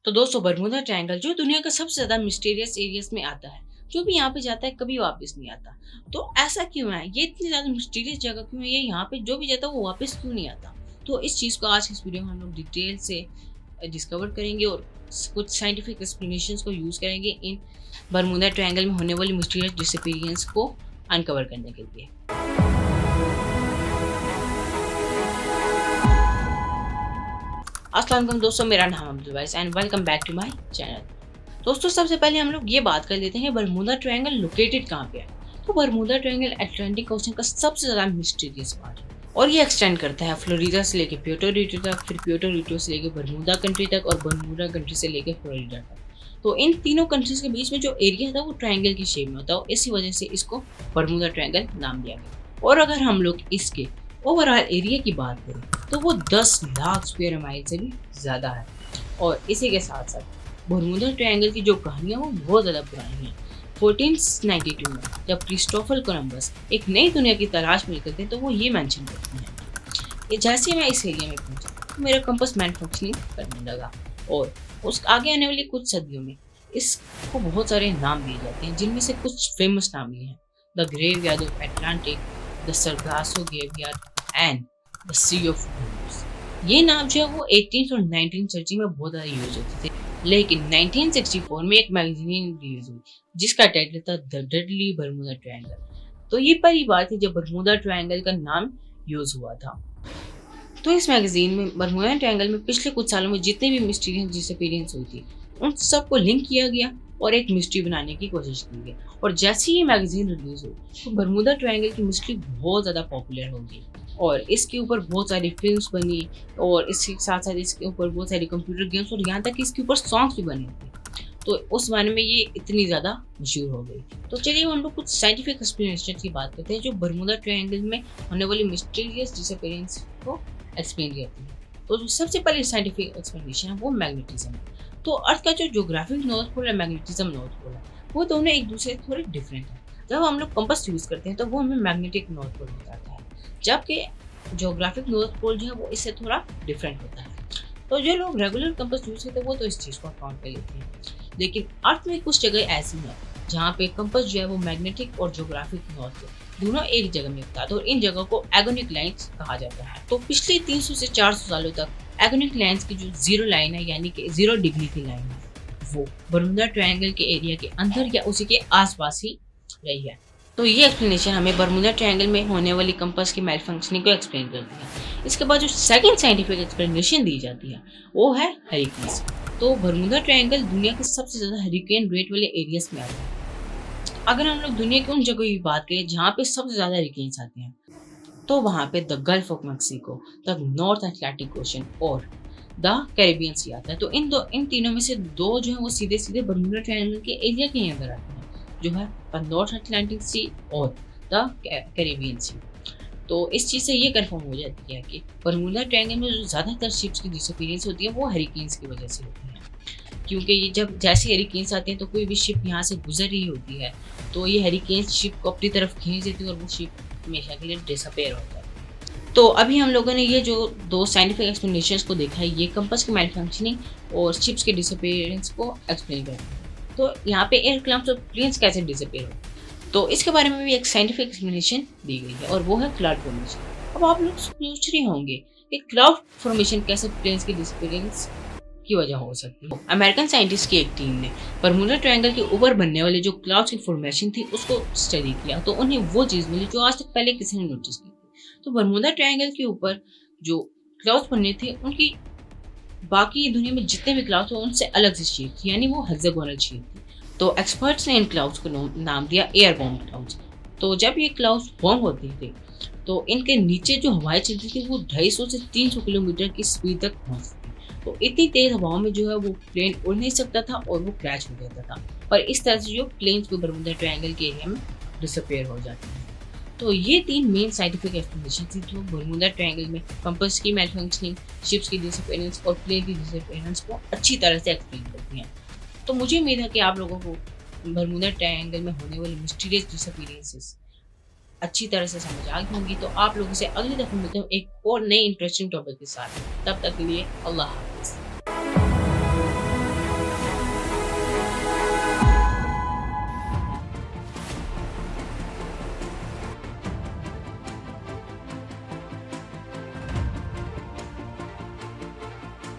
तो दोस्तों Bermuda triangle जो दुनिया का सबसे ज़्यादा मिस्टीरियस एरियाज में आता है, जो भी यहाँ पे जाता है कभी वापस नहीं आता। तो ऐसा क्यों है? ये इतनी ज़्यादा मिस्टीरियस जगह क्यों है? ये यहाँ पे जो भी जाता है वो वापस क्यों नहीं आता? तो इस चीज़ को आज की इस वीडियो में हम लोग डिटेल से डिस्कवर करेंगे और कुछ साइंटिफिक एक्सप्लेनेशंस को यूज़ करेंगे इन बरमूडा ट्रायंगल में होने वाली मिस्टीरियस डिसअपीयरेंस को अनकवर करने के लिए। अस्सलाम वालेकुम दोस्तों, मेरा नाम Abdul Wais and welcome back to my channel. दोस्तों सबसे पहले हम लोग ये बात कर लेते हैं बरमूडा ट्रायंगल लोकेटेड कहाँ पे है। तो बरमूडा ट्रायंगल अटलांटिक ओशन का सबसे ज़्यादा मिस्टीरियस पार्ट है और ये एक्सटेंड करता है फ्लोरिडा से लेके प्यूर्टो रिको तक, फिर प्यूर्टो रिको से लेके बरमूडा कंट्री तक और बरमूडा कंट्री से लेके फ्लोरिडा तक। तो इन तीनों कंट्रीज के बीच में जो एरिया था वो ट्रायंगल की शेप में होता है, इसी वजह से इसको बरमूडा ट्रायंगल नाम दिया गया। और अगर हम लोग इसके ओवरऑल एरिया की बात करें तो वो 10 लाख स्क्वायर माइल से भी ज़्यादा है। और इसी के साथ साथ बरमूडा ट्रायंगल की जो कहानियाँ वो बहुत ज़्यादा पुरानी हैं। 1492 में जब क्रिस्टोफर कोलंबस एक नई दुनिया की तलाश में निकलते हैं तो वो ये मेंशन करते हैं कि जैसे मैं इस एरिया में पहुंचा तो मेरा कंपास मैन फंक्शनिंग करने लगा और उस आगे आने वाली कुछ सदियों में इसको बहुत सारे नाम दिए जाते हैं, जिनमें से कुछ फेमस नाम ये हैं: the graveyard of Atlantic, the Sargasso graveyard and the sea of dooms. ये नाम जो है वो 18th और 19th सेंचुरी में बहुत ज़्यादा यूज होते थे, लेकिन 1964 में एक मैगजीन रिलीज हुई जिसका टाइटल था द डेडली बरमूडा ट्रायंगल। तो ये पहली बार थी जब बरमूडा ट्रायंगल का नाम यूज हुआ था। तो इस मैगजीन में बरमूडा ट्रायंगल में पिछले कुछ सालों में जितने भी मिस्टीरियस डिसअपीयरेंस हुई थी उन सबको लिंक किया गया और एक मिस्ट्री बनाने की कोशिश की गई। और जैसे ही ये मैगजीन रिलीज हुई तो बरमूडा ट्रायंगल की मिस्ट्री बहुत ज़्यादा पॉपुलर हो गई और इसके ऊपर बहुत सारी फिल्म्स बनी और इसके साथ साथ इसके ऊपर बहुत सारी कंप्यूटर गेम्स और यहाँ तक कि इसके ऊपर सॉन्ग्स भी बने थे। तो उस ज़माने में ये इतनी ज़्यादा मशहूर हो गई। तो चलिए हम लोग कुछ साइंटिफिक एक्सप्लेनेशन की बात करते हैं जो बरमूडा ट्रायंगल में होने वाली मिस्टीरियस डिसअपीयरेंस को एक्सप्लेन करती है। तो जो सबसे पहले साइंटिफिक एक्सप्लेनेशन है वो मैग्नेटिज्म है। तो अर्थ का जो ज्योग्राफिक नॉर्थ पोल है, मैग्नेटिज्म नॉर्थ पोल है, वो दोनों एक दूसरे से थोड़े डिफरेंट है। जब हम लोग कंपास यूज़ करते हैं तो वो हमें मैग्नेटिक नॉर्थ पोल बताता है, जबकि ज्योग्राफिक नॉर्थ पोल जो है वो इससे थोड़ा डिफरेंट होता है। तो जो लोग रेगुलर कंपास यूज़ करते हैं वो तो इस चीज़ को अकाउंट कर लेते हैं, लेकिन अर्थ में कुछ जगह ऐसी हैं जहाँ पे कंपास जो है वो मैग्नेटिक और ज्योग्राफिक नॉर्थ पोल दोनों एक जगह में होता है। तो इन जगह को एगोनिक लाइन्स कहा जाता है। तो पिछले 300 से 400 सालों तक एगोनिक लाइन्स की जो जीरो लाइन है यानी कि 0 डिग्री की लाइन है वो बरमूडा ट्रायंगल के एरिया के अंदर या उसी के आसपास ही रही है। तो ये एक्सप्लेनेशन हमें बरमूडा ट्रायंगल में होने वाली कंपास की मैलफंक्शनिंग को एक्सप्लेन करती है। इसके बाद जो सेकंड साइंटिफिक एक्सप्लेनेशन दी जाती है वो है हरिकेन्स। तो बरमूडा ट्रायंगल दुनिया के सबसे ज़्यादा हरिकेन रेट वाले एरियाज में आता है। अगर हम लोग दुनिया की उन जगहों की बात करें जहाँ पे सबसे ज़्यादा हरिकेन्स आते हैं तो वहाँ पे the gulf of Mexico, the north Atlantic ocean और द कैरिबियन सी आता है। तो इन तीनों में से दो जो है वो सीधे सीधे बरमूडा ट्रायंगल के एरिया के ही अंदर आते हैं, जो है द नॉर्थ अटलांटिक सी और द कैरिबियन सी। तो इस चीज़ से ये कंफर्म हो जाती है कि बरमूडा ट्रायंगल में जो ज़्यादातर शिप्स की डिसअपीयरेंस होती है वो हरिकेन्स की वजह से होती है, क्योंकि ये जब जैसे हरिकेन्स आते हैं तो कोई भी शिप यहाँ से गुजर रही होती है तो ये हरिकेन्स शिप को अपनी तरफ खींच देती है और वो शिप हमेशा के लिए डिसअपेयर हो जाती है। तो अभी हम लोगों ने ये जो दो साइंटिफिक एक्सप्लेनेशंस को देखा है, ये कंपास की मैलफंक्शनिंग और शिप्स के डिसअपेयरेंस को एक्सप्लेन करते हैं। तो यहाँ पे एयर क्लाउड्स और प्लेन्स कैसे डिसअपेयर होते हैं तो इसके बारे में भी एक साइंटिफिक एक्सप्लेनेशन दी गई है और वो है क्लाउड फॉर्मेशन। अब आप लोग सोच रहे होंगे कि क्लाउड फॉर्मेशन कैसे प्लेन्स के डिसअपेयरेंस की वजह हो सकती है। अमेरिकन साइंटिस्ट की एक टीम ने बरमूडा ट्रायंगल के ऊपर बनने वाले जो क्लाउड्स की फॉर्मेशन थी उसको स्टडी किया तो उन्हें वो चीज़ मिली जो आज तक पहले किसी ने नोटिस की थी। तो बरमूडा ट्रायंगल के ऊपर जो क्लाउड्स बने थे उनकी बाकी दुनिया में जितने भी क्लाउड्स थे उनसे अलग सी शेप थी, यानी वो हेक्सागोनल शेप थी। तो एक्सपर्ट्स ने इन क्लाउड्स को नाम दिया एयर बॉम्ब क्लाउड्स। तो जब ये क्लाउड्स फॉर्म होते थे तो इनके नीचे जो हवाएं चलती थी वो 250 से 300 किलोमीटर की स्पीड तक पहुँचती। तो इतनी तेज हवाओं में जो है वो प्लेन उड़ नहीं सकता था और वो क्रैश हो जाता था और इस तरह से जो प्लेन्स को बरमूडा ट्रायंगल के एरिया में डिसअपेयर हो जाते हैं। तो ये तीन मेन साइंटिफिक एक्सप्लेनेशन थी जो बरमूडा ट्रायंगल में कंपास की मैलफंक्शनिंग, शिप्स की डिसअपेयरेंस और प्लेन की डिसअपेयरेंस को अच्छी तरह से एक्सप्लेन करती हैं। तो मुझे उम्मीद है कि आप लोगों को बरमूडा ट्रायंगल में होने वाली मिस्टीरियस डिसअपेयरेंसेस अच्छी तरह से समझ आ गई होंगी। तो आप लोगों से अगली दफा मिलते हैं एक और नई इंटरेस्टिंग टॉपिक के साथ। तब तक के लिए अल्लाह हाफ़िज़।